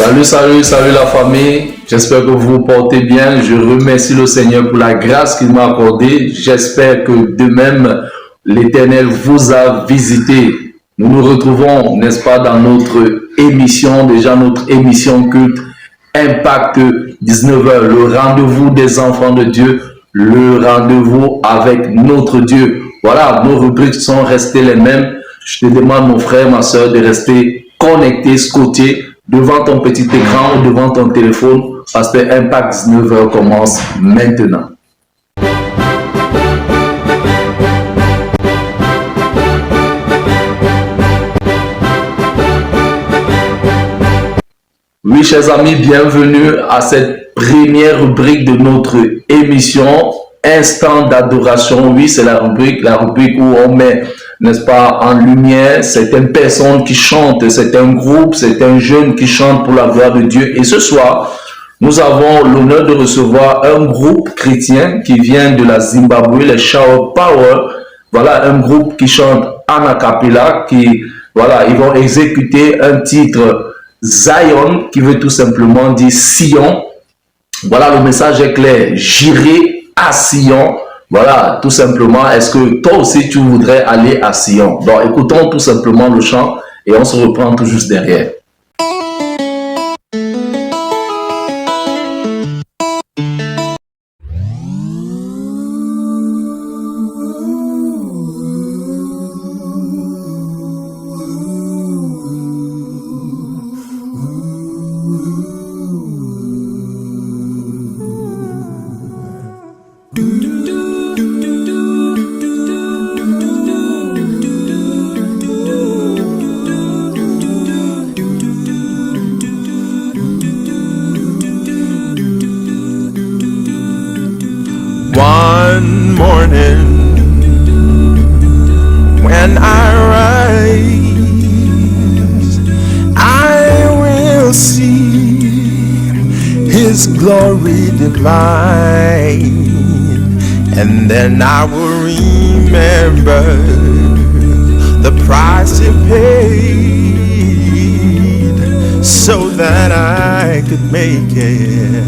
Salut, salut, salut la famille. J'espère que vous vous portez bien. Je remercie le Seigneur pour la grâce qu'il m'a accordée. J'espère que de même, l'Éternel vous a visité. Nous nous retrouvons, n'est-ce pas, dans notre émission, déjà notre émission culte Impact 19h, le rendez-vous des enfants de Dieu, le rendez-vous avec notre Dieu. Voilà, nos rubriques sont restées les mêmes. Je te demande, mon frère, ma soeur, de rester connecté, scotché devant ton petit écran ou devant ton téléphone parce que Impact 19h commence maintenant. Oui, chers amis, bienvenue à cette première rubrique de notre émission Instant d'adoration. Oui, c'est la rubrique où on met, n'est-ce pas, en lumière certaines personnes qui chantent, c'est un groupe, c'est un jeune qui chante pour la gloire de Dieu. Et ce soir, nous avons l'honneur de recevoir un groupe chrétien qui vient de la Zimbabwe, les Shower Power. Voilà, un groupe qui chante en a cappella, voilà, ils vont exécuter un titre Zion, qui veut tout simplement dire Sion. Voilà, le message est clair. J'irai à Sion. Voilà, tout simplement. Est-ce que toi aussi tu voudrais aller à Sion? Donc, écoutons tout simplement le chant et on se reprend tout juste derrière. One morning when I rise, I will see His glory divine, and then I will remember the price He paid so that I could make it.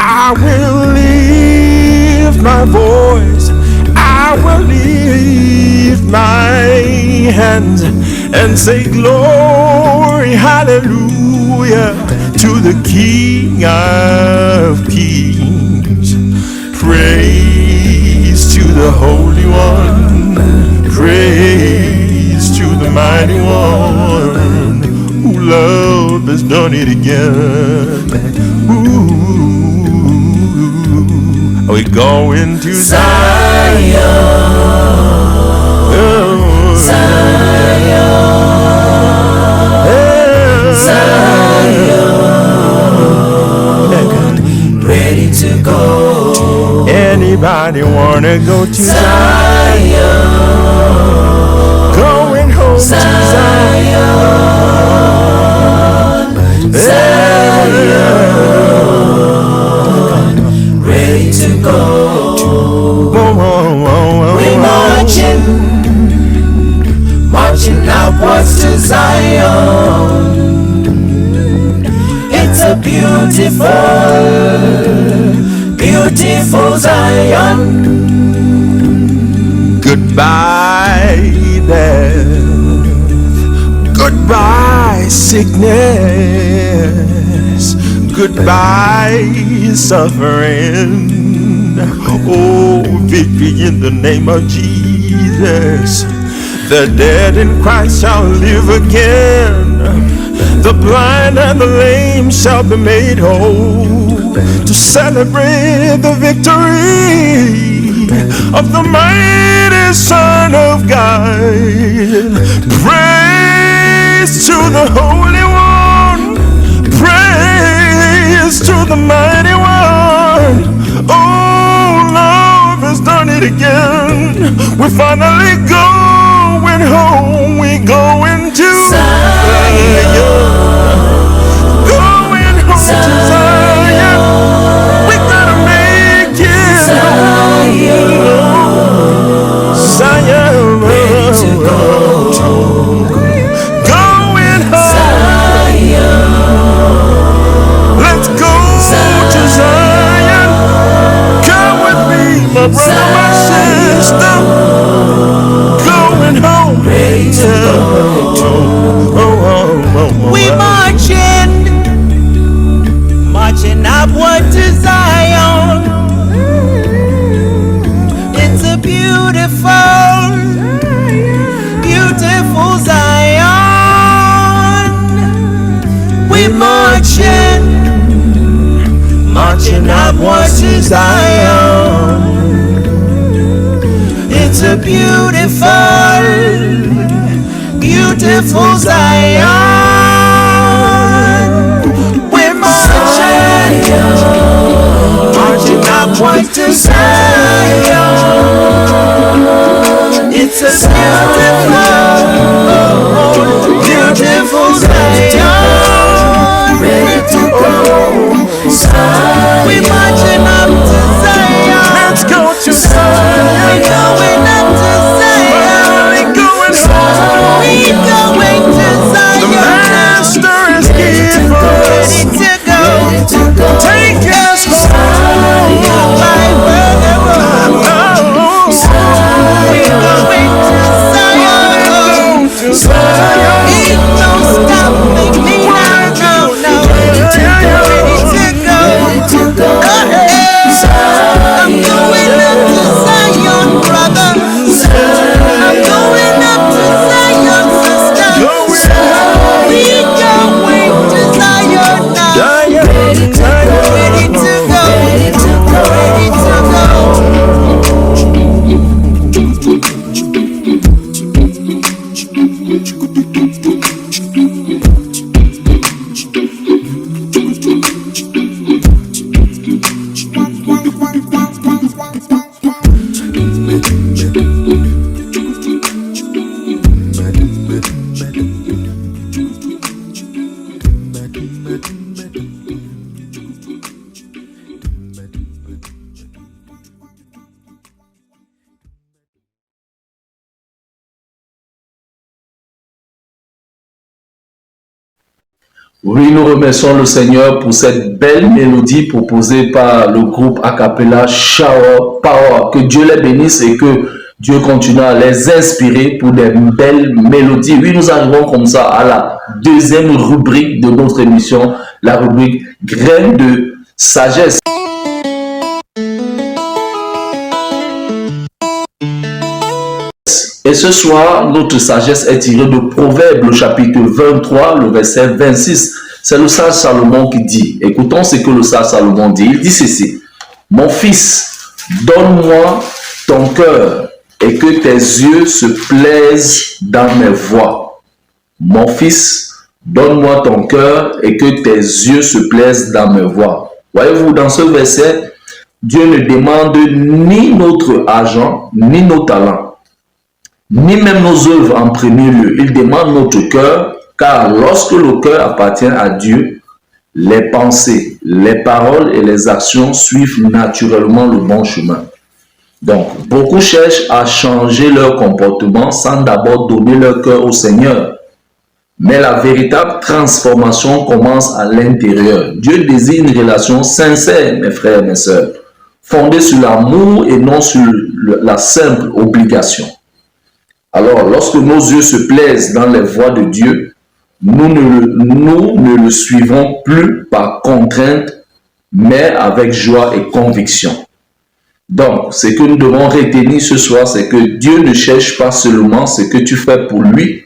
I will lift my voice, I will lift my hands and say glory, hallelujah, to the King of Kings. Praise to the Holy One, praise to the Mighty One, who love has done it again. Ooh. We're going to Zion, oh, Zion, Zion, ready to go. Anybody wanna go to Zion, going home Zion, to Zion, Zion, ready to go. We're marching upwards to Zion. It's a beautiful Zion. Goodbye death, goodbye sickness, goodbye suffering. Oh, victory in the name of Jesus. The dead in Christ shall live again. The blind and the lame shall be made whole, to celebrate the victory of the mighty Son of God. Praise to the Holy One, praise to the Mighty One. Oh, love has done it again. We're finally going home. We're going to Zion. Going home to Zion. We're gonna make it home. Zion. We marching upward to Zion. It's a beautiful, beautiful Zion. We marching upward to Zion. It's a beautiful, beautiful Zion. We're marching upward to Zion. It's a beautiful, beautiful Zion. Ready to go. We're marching up to Zion. Let's go to Zion. We're going up to Zion. We're going home. We're going to Zion. The Master is here for us. Ready to go. Take us home. My brother, we're going to Zion. To Zion. Ain't no stopping me now. No. Ready to go. I'm going up to Zion, brother. I'm going up to Zion, sister. We're going to Zion now. Ready to go. Ready to go. Oui, nous remercions le Seigneur pour cette belle mélodie proposée par le groupe a cappella Shower Power. Que Dieu les bénisse et que Dieu continue à les inspirer pour des belles mélodies. Oui, nous arrivons comme ça à la deuxième rubrique de notre émission, la rubrique Graines de sagesse. Et ce soir, notre sagesse est tirée de Proverbes, le chapitre 23, le verset 26. C'est le sage Salomon qui dit, écoutons ce que le sage Salomon dit. Il dit ceci: mon fils, donne-moi ton cœur et que tes yeux se plaisent dans mes voies. Mon fils, donne-moi ton cœur et que tes yeux se plaisent dans mes voies. Voyez-vous, dans ce verset, Dieu ne demande ni notre argent, ni nos talents, ni même nos œuvres en premier lieu. Il demande notre cœur, car lorsque le cœur appartient à Dieu, les pensées, les paroles et les actions suivent naturellement le bon chemin. Donc, beaucoup cherchent à changer leur comportement sans d'abord donner leur cœur au Seigneur. Mais la véritable transformation commence à l'intérieur. Dieu désire une relation sincère, mes frères et mes sœurs, fondée sur l'amour et non sur la simple obligation. Alors, lorsque nos yeux se plaisent dans les voies de Dieu, nous ne le suivons plus par contrainte, mais avec joie et conviction. Donc, ce que nous devons retenir ce soir, c'est que Dieu ne cherche pas seulement ce que tu fais pour lui,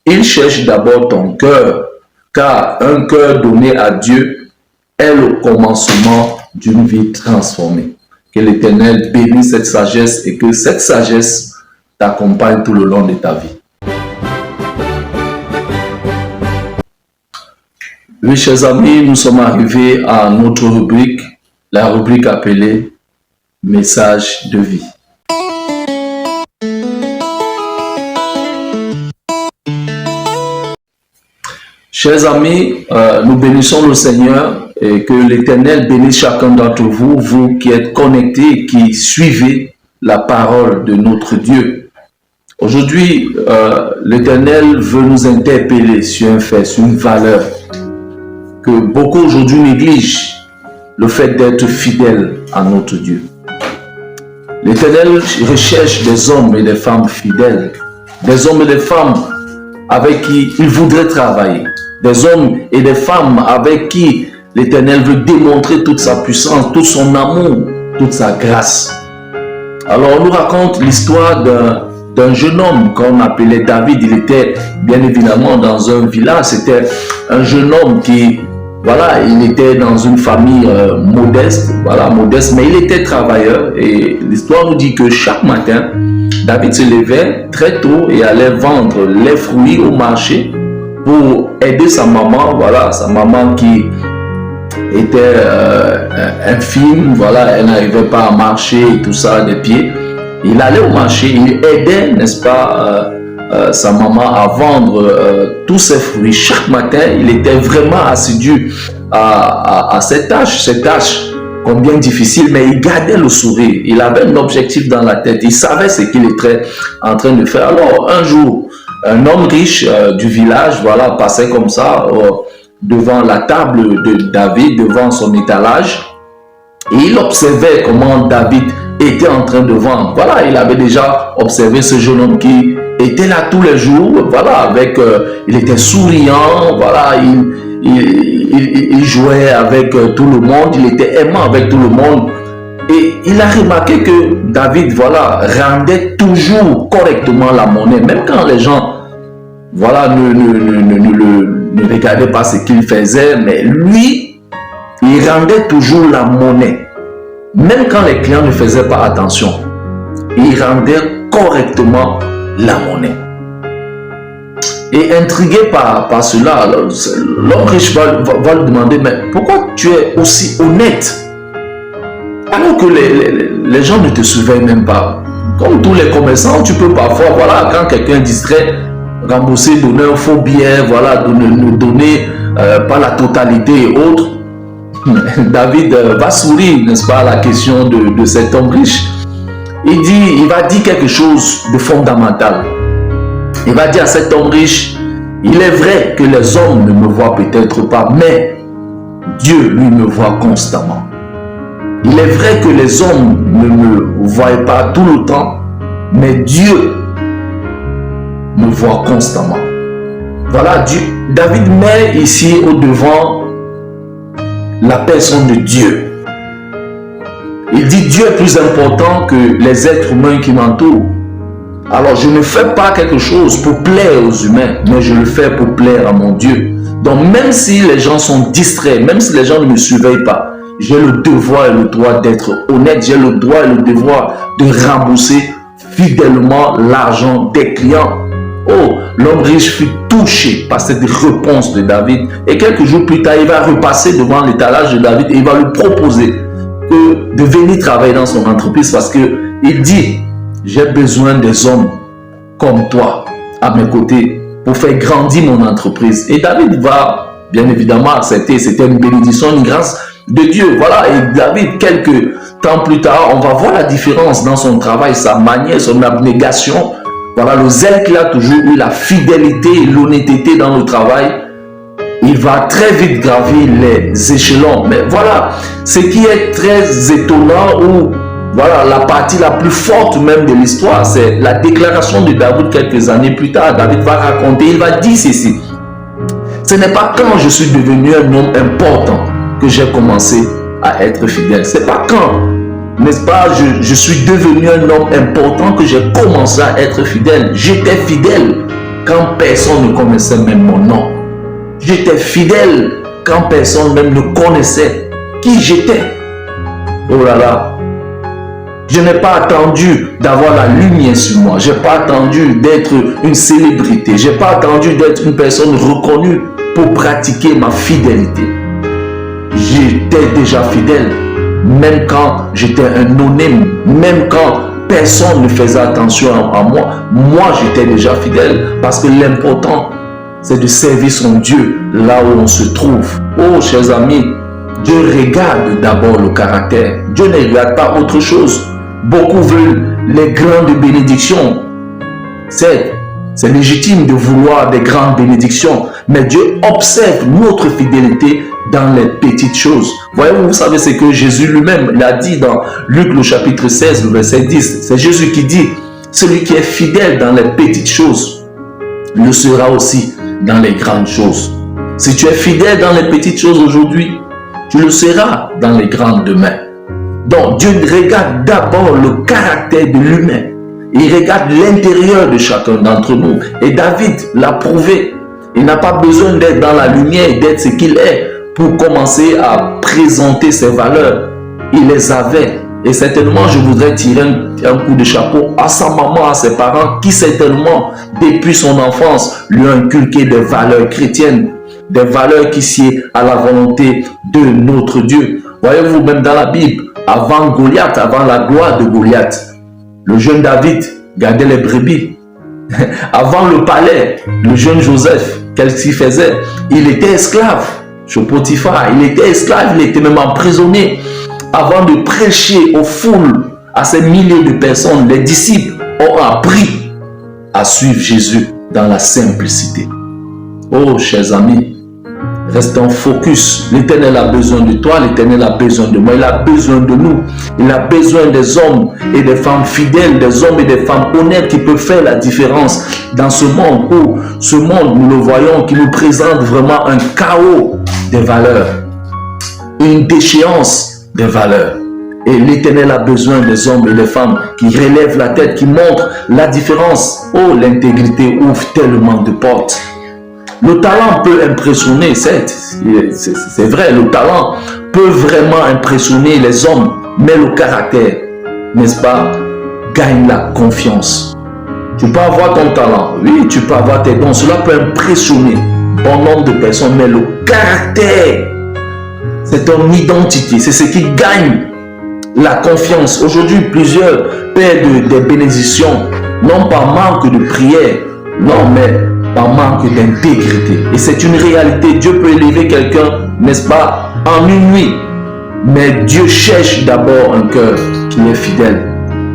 il cherche d'abord ton cœur, car un cœur donné à Dieu est le commencement d'une vie transformée. Que l'Éternel bénisse cette sagesse et que cette sagesse t'accompagne tout le long de ta vie. Oui, chers amis, nous sommes arrivés à notre rubrique, la rubrique appelée Message de vie. Chers amis, nous bénissons le Seigneur et que l'Éternel bénisse chacun d'entre vous, vous qui êtes connectés, qui suivez la parole de notre Dieu. Aujourd'hui, l'Éternel veut nous interpeller sur un fait, sur une valeur que beaucoup aujourd'hui négligent, le fait d'être fidèle à notre Dieu. L'Éternel recherche des hommes et des femmes fidèles, des hommes et des femmes avec qui il voudrait travailler. Des hommes et des femmes avec qui l'Éternel veut démontrer toute sa puissance, tout son amour, toute sa grâce. Alors on nous raconte l'histoire d'un jeune homme qu'on appelait David. Il était bien évidemment dans un village. C'était un jeune homme qui, voilà, il était dans une famille modeste, voilà, modeste, mais il était travailleur. Et l'histoire nous dit que chaque matin, David se levait très tôt et allait vendre les fruits au marché pour aider sa maman, voilà, sa maman qui était infirme, voilà, elle n'arrivait pas à marcher et tout ça des pieds. Il allait au marché, il aidait, n'est-ce pas, sa maman à vendre tous ses fruits. Chaque matin, il était vraiment assidu à cette tâche, combien difficile, mais il gardait le sourire. Il avait un objectif dans la tête, il savait ce qu'il était en train de faire. Alors, un jour, un homme riche du village, voilà, passait comme ça devant la table de David, devant son étalage, et il observait comment David était en train de vendre. Voilà, il avait déjà observé ce jeune homme qui était là tous les jours, voilà, avec, il était souriant, voilà, il jouait avec tout le monde, il était aimant avec tout le monde. Et il a remarqué que David, voilà, rendait toujours correctement la monnaie, même quand les gens, voilà, ne regardaient pas ce qu'il faisait, mais lui, il rendait toujours la monnaie. Même quand les clients ne faisaient pas attention, il rendait correctement la monnaie. Et intrigué par cela, l'homme riche va lui demander, mais pourquoi tu es aussi honnête alors que les gens ne te surveillent même pas? Comme tous les commerçants, tu peux parfois, voilà, quand quelqu'un est distrait, rembourser, donner un faux billet, voilà, donner pas la totalité et autres. David va sourire, n'est-ce pas, à la question de cet homme riche. Il va dire quelque chose de fondamental. Il va dire à cet homme riche, il est vrai que les hommes ne me voient peut-être pas, mais Dieu, lui, me voit constamment. Il est vrai que les hommes ne me voient pas tout le temps, mais Dieu me voit constamment. Voilà, David met ici au devant la personne de Dieu. Il dit Dieu est plus important que les êtres humains qui m'entourent. Alors je ne fais pas quelque chose pour plaire aux humains, mais je le fais pour plaire à mon Dieu. Donc même si les gens sont distraits, même si les gens ne me surveillent pas, j'ai le devoir et le droit d'être honnête, j'ai le droit et le devoir de rembourser fidèlement l'argent des clients. Oh, l'homme riche fut touché par cette réponse de David. Et quelques jours plus tard, il va repasser devant l'étalage de David et il va lui proposer de venir travailler dans son entreprise parce qu'il dit, j'ai besoin des hommes comme toi à mes côtés pour faire grandir mon entreprise. Et David va bien évidemment accepter. C'était une bénédiction, une grâce de Dieu. Voilà, et David, quelques temps plus tard, on va voir la différence dans son travail, sa manière, son abnégation. Voilà, le zèle qu'il a toujours eu, la fidélité et l'honnêteté dans le travail. Il va très vite gravir les échelons. Mais voilà, ce qui est très étonnant ou voilà, la partie la plus forte même de l'histoire, c'est la déclaration de David quelques années plus tard. David va raconter, il va dire ceci. Ce n'est pas quand je suis devenu un homme important que j'ai commencé à être fidèle. C'est pas quand, n'est-ce pas, je suis devenu un homme important que j'ai commencé à être fidèle. J'étais fidèle quand personne ne connaissait même mon nom. J'étais fidèle quand personne même ne connaissait qui j'étais. Oh là là. Je n'ai pas attendu d'avoir la lumière sur moi. Je n'ai pas attendu d'être une célébrité. Je n'ai pas attendu d'être une personne reconnue pour pratiquer ma fidélité. J'étais déjà fidèle, même quand j'étais un anonyme, même quand personne ne faisait attention à moi. Moi, j'étais déjà fidèle parce que l'important, c'est de servir son Dieu là où on se trouve. Oh, chers amis, Dieu regarde d'abord le caractère. Dieu ne regarde pas autre chose. Beaucoup veulent les grandes bénédictions. C'est légitime de vouloir des grandes bénédictions, mais Dieu observe notre fidélité dans les petites choses. Voyez-vous, vous savez ce que Jésus lui-même l'a dit dans Luc le chapitre 16, le verset 10. C'est Jésus qui dit, celui qui est fidèle dans les petites choses, le seras aussi dans les grandes choses. Si tu es fidèle dans les petites choses aujourd'hui, tu le seras dans les grandes demain. Donc Dieu regarde d'abord le caractère de l'humain. Il regarde l'intérieur de chacun d'entre nous. Et David l'a prouvé. Il n'a pas besoin d'être dans la lumière et d'être ce qu'il est pour commencer à présenter ses valeurs. Il les avait. Et certainement, je voudrais tirer un coup de chapeau à sa maman, à ses parents, qui certainement, depuis son enfance, lui ont inculqué des valeurs chrétiennes, des valeurs qui sied à la volonté de notre Dieu. Voyez-vous, même dans la Bible, avant Goliath, avant la gloire de Goliath, le jeune David gardait les brebis. Avant le palais, le jeune Joseph, qu'est-ce qu'il faisait? Il était esclave chez Potiphar, il était esclave, il était même emprisonné. Avant de prêcher aux foules, à ces milliers de personnes, les disciples ont appris à suivre Jésus dans la simplicité. Oh, chers amis, restons focus. L'Éternel a besoin de toi, l'Éternel a besoin de moi, il a besoin de nous. Il a besoin des hommes et des femmes fidèles, des hommes et des femmes honnêtes qui peuvent faire la différence dans ce monde où ce monde, nous le voyons, qui nous présente vraiment un chaos des valeurs, une déchéance des valeurs. Et l'Éternel a besoin des hommes et des femmes qui relèvent la tête, qui montrent la différence. Oh, l'intégrité ouvre tellement de portes. Le talent peut impressionner, certes, c'est vrai, le talent peut vraiment impressionner les hommes, mais le caractère, n'est-ce pas, gagne la confiance. Tu peux avoir ton talent, oui, tu peux avoir tes dons, cela peut impressionner bon nombre de personnes, mais le caractère, c'est ton identité, c'est ce qui gagne la confiance. Aujourd'hui, plusieurs perdent des bénédictions, non par manque de prière, non, mais par manque d'intégrité. Et c'est une réalité. Dieu peut élever quelqu'un, n'est-ce pas, en une nuit. Mais Dieu cherche d'abord un cœur qui est fidèle.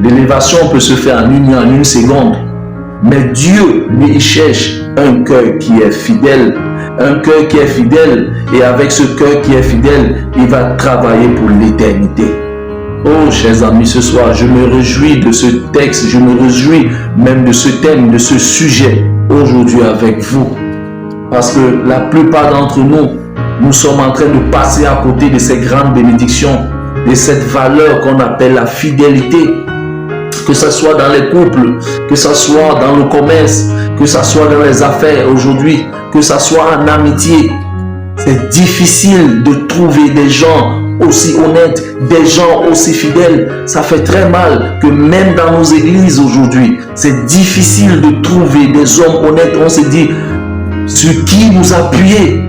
L'élévation peut se faire en une seconde. Mais Dieu, lui, il cherche un cœur qui est fidèle. Un cœur qui est fidèle. Et avec ce cœur qui est fidèle, il va travailler pour l'éternité. Oh, chers amis, ce soir, je me réjouis de ce texte. Je me réjouis même de ce thème, de ce sujet aujourd'hui avec vous. Parce que la plupart d'entre nous, nous sommes en train de passer à côté de ces grandes bénédictions, de cette valeur qu'on appelle la fidélité. Que ce soit dans les couples, que ce soit dans le commerce, que ce soit dans les affaires aujourd'hui, que ce soit en amitié. C'est difficile de trouver des gens aussi honnêtes, des gens aussi fidèles. Ça fait très mal que même dans nos églises aujourd'hui, c'est difficile de trouver des hommes honnêtes. On se dit, sur qui nous appuyer?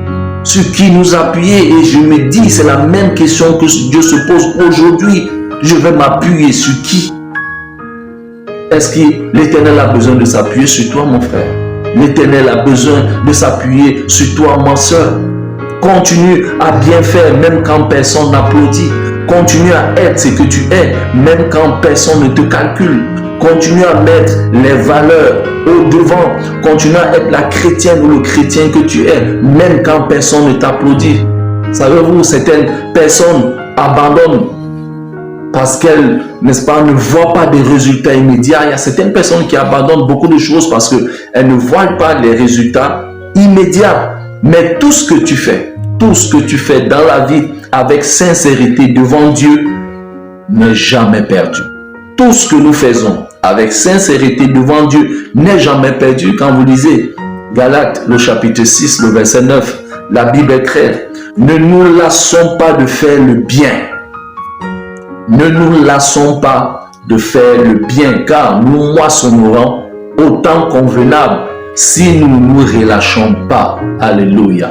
Sur qui nous appuyer? Et je me dis, c'est la même question que Dieu se pose aujourd'hui. Je vais m'appuyer sur qui? Est-ce que l'Éternel a besoin de s'appuyer sur toi, mon frère? L'Éternel a besoin de s'appuyer sur toi, ma soeur. Continue à bien faire même quand personne n'applaudit. Continue à être ce que tu es même quand personne ne te calcule. Continue à mettre les valeurs au devant. Continue à être la chrétienne ou le chrétien que tu es même quand personne ne t'applaudit. Savez-vous, certaines personnes abandonnent parce qu'elles, n'est-ce pas, ne voient pas des résultats immédiats. Il y a certaines personnes qui abandonnent beaucoup de choses parce qu'elles ne voient pas les résultats immédiats. Mais tout ce que tu fais dans la vie avec sincérité devant Dieu n'est jamais perdu. Tout ce que nous faisons avec sincérité devant Dieu n'est jamais perdu. Quand vous lisez Galates, le chapitre 6, le verset 9, la Bible est claire. Ne nous lassons pas de faire le bien. Ne nous lassons pas de faire le bien, car nous moissonnerons au temps convenable si nous ne nous relâchons pas. Alléluia.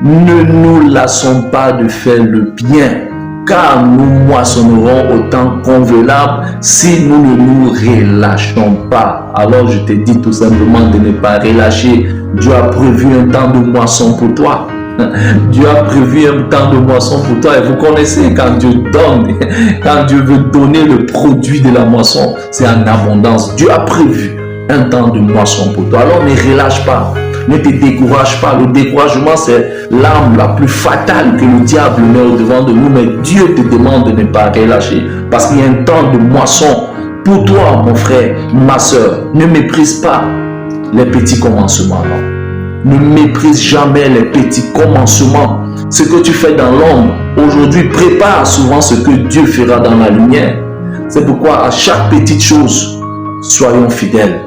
Ne nous lassons pas de faire le bien, car nous moissonnerons au temps convenable si nous ne nous relâchons pas. Alors je te dis tout simplement de ne pas relâcher. Dieu a prévu un temps de moisson pour toi. Dieu a prévu un temps de moisson pour toi. Et vous connaissez, quand Dieu donne, quand Dieu veut donner le produit de la moisson, c'est en abondance. Dieu a prévu un temps de moisson pour toi. Alors ne relâche pas, ne te décourage pas. Le découragement, c'est l'arme la plus fatale que le diable met au devant de nous. Mais Dieu te demande de ne pas relâcher, parce qu'il y a un temps de moisson pour toi, mon frère, ma soeur. Ne méprise pas les petits commencements. Non. Ne méprise jamais les petits commencements. Ce que tu fais dans l'ombre, aujourd'hui, prépare souvent ce que Dieu fera dans la lumière. C'est pourquoi à chaque petite chose, soyons fidèles.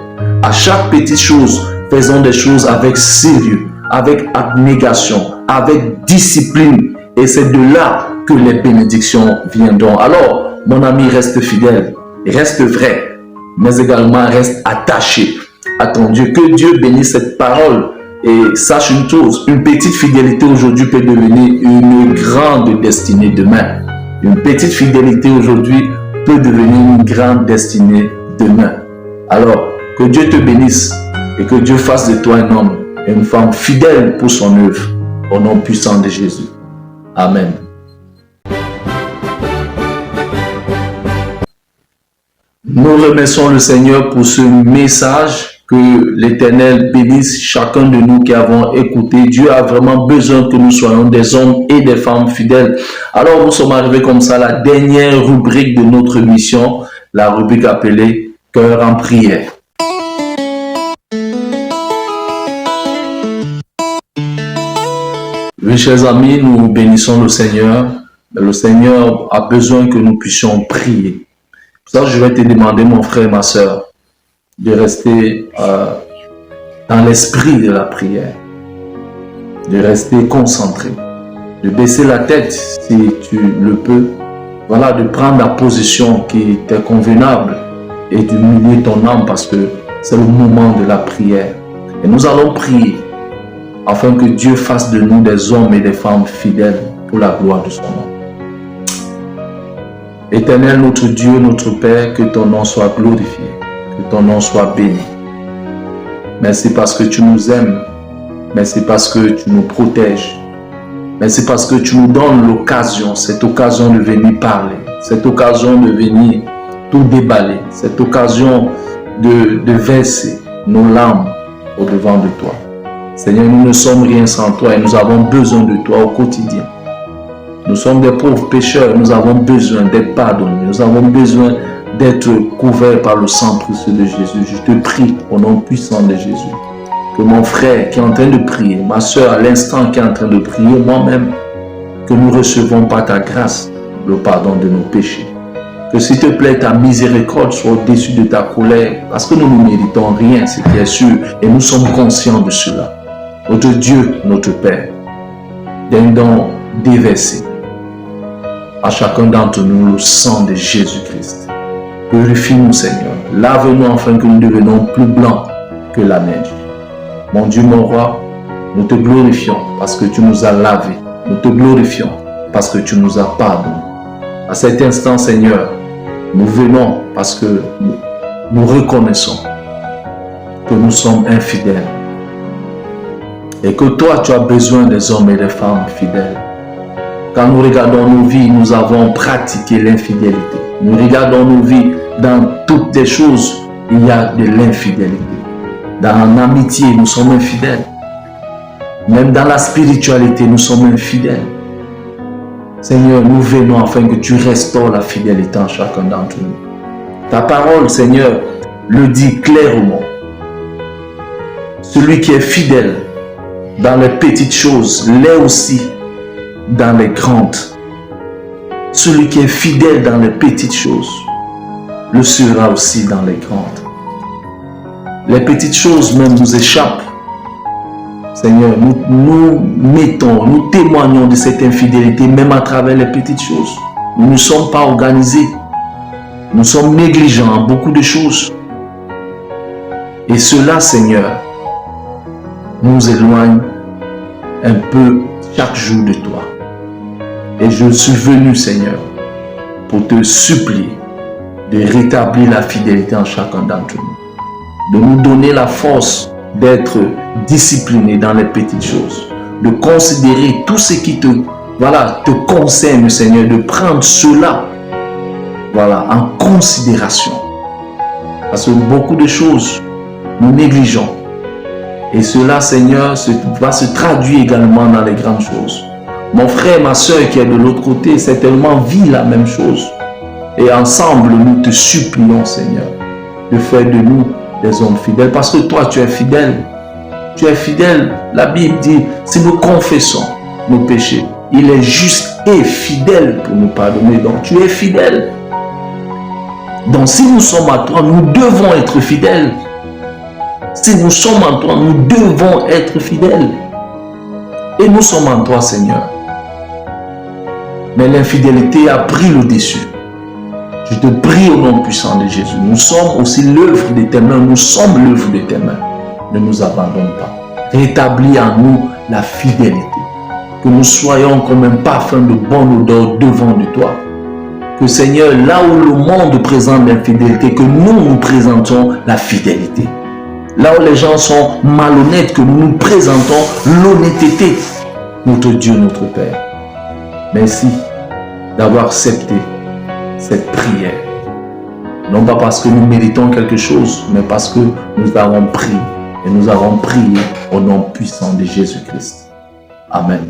À chaque petite chose, faisons des choses avec sérieux, avec abnégation, avec discipline. Et c'est de là que les bénédictions viendront. Alors, mon ami, reste fidèle, reste vrai, mais également reste attaché à ton Dieu. Que Dieu bénisse cette parole. Et sache une chose, une petite fidélité aujourd'hui peut devenir une grande destinée demain. Une petite fidélité aujourd'hui peut devenir une grande destinée demain. Alors, que Dieu te bénisse et que Dieu fasse de toi un homme et une femme fidèle pour son œuvre. Au nom puissant de Jésus. Amen. Nous remercions le Seigneur pour ce message. Que l'Éternel bénisse chacun de nous qui avons écouté. Dieu a vraiment besoin que nous soyons des hommes et des femmes fidèles. Alors nous sommes arrivés comme ça à la dernière rubrique de notre mission, la rubrique appelée « Cœur en prière ». Oui, chers amis, nous bénissons le Seigneur. Le Seigneur a besoin que nous puissions prier. Pour ça, je vais te demander, mon frère et ma soeur, de rester dans l'esprit de la prière, de rester concentré, de baisser la tête si tu le peux, voilà, de prendre la position qui t'est convenable et d'humilier ton âme parce que c'est le moment de la prière. Et nous allons prier afin que Dieu fasse de nous des hommes et des femmes fidèles pour la gloire de son nom. Éternel, notre Dieu, notre Père, que ton nom soit glorifié. Que ton nom soit béni. Merci parce que tu nous aimes. Merci parce que tu nous protèges. Merci parce que tu nous donnes l'occasion, cette occasion de venir parler, cette occasion de venir tout déballer, cette occasion de verser nos larmes au devant de toi. Seigneur, nous ne sommes rien sans toi et nous avons besoin de toi au quotidien. Nous sommes des pauvres pécheurs, nous avons besoin d'être pardonnés, nous avons besoin d'être couverts par le sang précieux de Jésus. Je te prie au nom puissant de Jésus que mon frère qui est en train de prier, ma soeur à l'instant qui est en train de prier, moi-même, que nous recevons par ta grâce le pardon de nos péchés. Que s'il te plaît, ta miséricorde soit au-dessus de ta colère, parce que nous ne méritons rien, c'est bien sûr, et nous sommes conscients de cela. Notre Dieu, notre Père, d'un don déversé à chacun d'entre nous le sang de Jésus-Christ. Purifie-nous, Seigneur. Lave-nous afin que nous devenions plus blancs que la neige. Mon Dieu, mon roi, nous te glorifions parce que tu nous as lavés. Nous te glorifions parce que tu nous as pardonnés. À cet instant, Seigneur, nous venons parce que nous reconnaissons que nous sommes infidèles. Et que toi, tu as besoin des hommes et des femmes fidèles. Quand nous regardons nos vies, nous avons pratiqué l'infidélité. Nous regardons nos vies, dans toutes les choses, il y a de l'infidélité. Dans l'amitié, nous sommes infidèles. Même dans la spiritualité, nous sommes infidèles. Seigneur, nous venons afin que tu restaures la fidélité en chacun d'entre nous. Ta parole, Seigneur, le dit clairement. Celui qui est fidèle dans les petites choses, l'est aussi dans les grandes. Celui qui est fidèle dans les petites choses, le sera aussi dans les grandes. Les petites choses même nous échappent. Seigneur, nous témoignons de cette infidélité même à travers les petites choses. Nous ne sommes pas organisés. Nous sommes négligents en beaucoup de choses. Et cela, Seigneur, nous éloigne un peu chaque jour de toi. Et je suis venu, Seigneur, pour te supplier de rétablir la fidélité en chacun d'entre nous. De nous donner la force d'être disciplinés dans les petites choses. De considérer tout ce qui te concerne, Seigneur. De prendre cela en considération. Parce que beaucoup de choses, nous négligeons. Et cela, Seigneur, va se traduire également dans les grandes choses. Mon frère, ma soeur qui est de l'autre côté, certainement vit la même chose. Et ensemble, nous te supplions, Seigneur, de faire de nous des hommes fidèles parce que toi, tu es fidèle. Tu es fidèle. La Bible dit, si nous confessons nos péchés, il est juste et fidèle pour nous pardonner. Donc, tu es fidèle. Donc, si nous sommes à toi, nous devons être fidèles. Si nous sommes en toi, nous devons être fidèles. Et nous sommes en toi, Seigneur. Mais l'infidélité a pris le dessus. Je te prie au nom puissant de Jésus. Nous sommes aussi l'œuvre de tes mains. Nous sommes l'œuvre de tes mains. Ne nous abandonne pas. Rétablis en nous la fidélité. Que nous soyons comme un parfum de bonne odeur devant de toi. Que Seigneur, là où le monde présente l'infidélité, que nous présentons la fidélité. Là où les gens sont malhonnêtes, que nous présentons l'honnêteté. Notre Dieu, notre Père. Merci d'avoir accepté cette prière. Non pas parce que nous méritons quelque chose, mais parce que nous avons prié. Et nous avons prié au nom puissant de Jésus-Christ. Amen.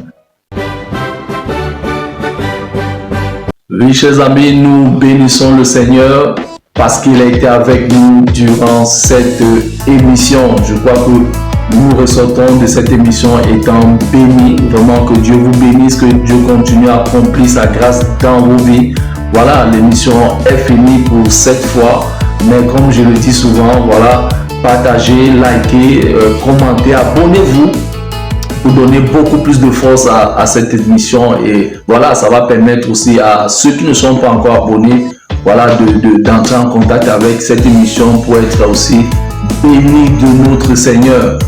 Oui, chers amis, nous bénissons le Seigneur parce qu'il a été avec nous durant cette émission. Je crois que nous ressortons de cette émission étant bénis. Vraiment que Dieu vous bénisse, que Dieu continue à accomplir sa grâce dans vos vies. Voilà, l'émission est finie pour cette fois. Mais comme je le dis souvent, voilà, partagez, likez, commentez, abonnez-vous pour donner beaucoup plus de force à cette émission. Et voilà, ça va permettre aussi à ceux qui ne sont pas encore abonnés, voilà, d'entrer en contact avec cette émission pour être aussi bénis de notre Seigneur.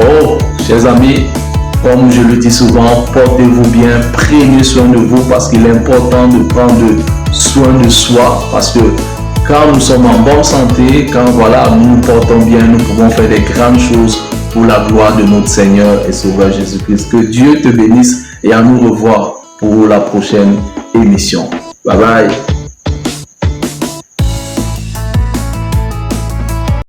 Oh, chers amis, comme je le dis souvent, portez-vous bien, prenez soin de vous parce qu'il est important de prendre soin de soi parce que quand nous sommes en bonne santé, quand voilà, nous nous portons bien, nous pouvons faire des grandes choses pour la gloire de notre Seigneur et Sauveur Jésus-Christ. Que Dieu te bénisse et à nous revoir pour la prochaine émission. Bye bye.